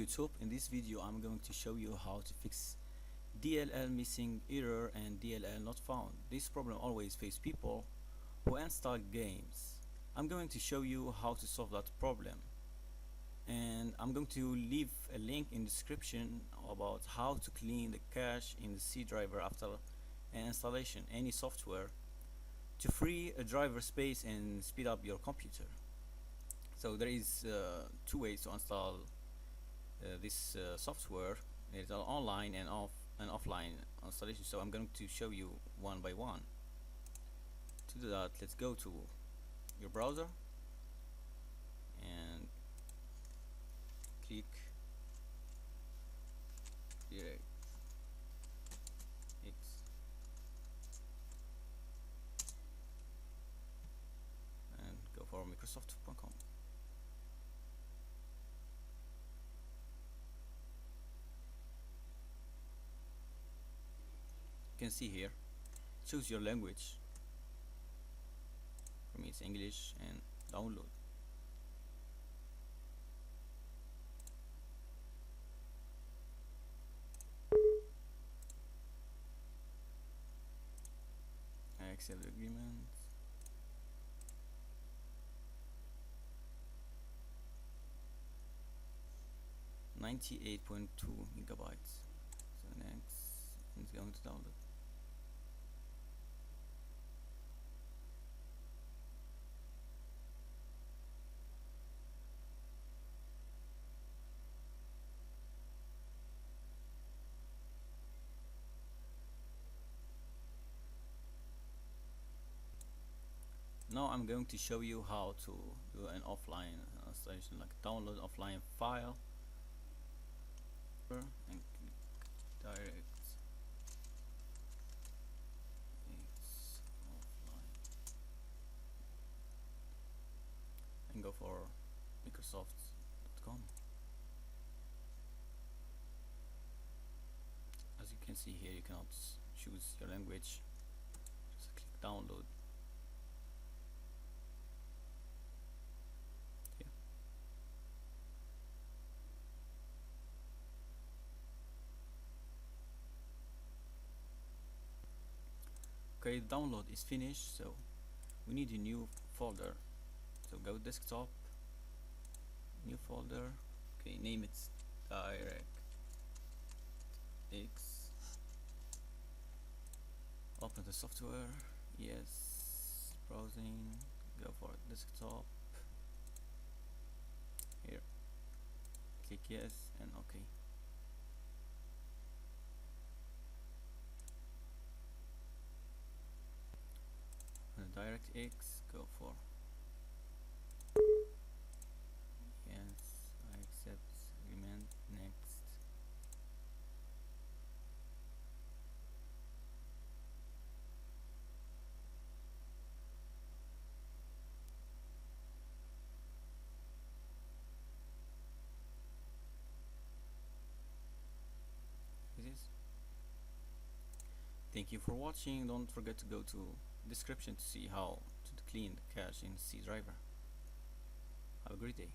YouTube. In this video I'm going to show you how to fix DLL missing error and DLL not found. This problem always faces people who install games. I'm going to show you how to solve that problem, and I'm going to leave a link in the description about how to clean the cache in the C driver after an installation any software to free a driver space and speed up your computer. So there is two ways to install this software. It's an online and offline installation, so I'm going to show you one by one. To do that, let's go to your browser and click DirectX and go for Microsoft.com. You can see here, choose your language. For me it's English, and download. I accept the agreement. .2 gigabytes. So next, it's going to download. Now I'm going to show you how to do an offline installation, like download offline file and click DirectX offline and go for Microsoft.com. As you can see here, you cannot choose your language, just click download. Okay, the download is finished, so we need a new folder. So go desktop, new folder. Okay, name it DirectX. Open the software. Yes, browsing. Go for desktop. Here, click yes and okay. DirectX, go for yes, I accept agreement, next. Thank you for watching. Don't forget to go to description to see how to clean the cache in C driver. Have a great day.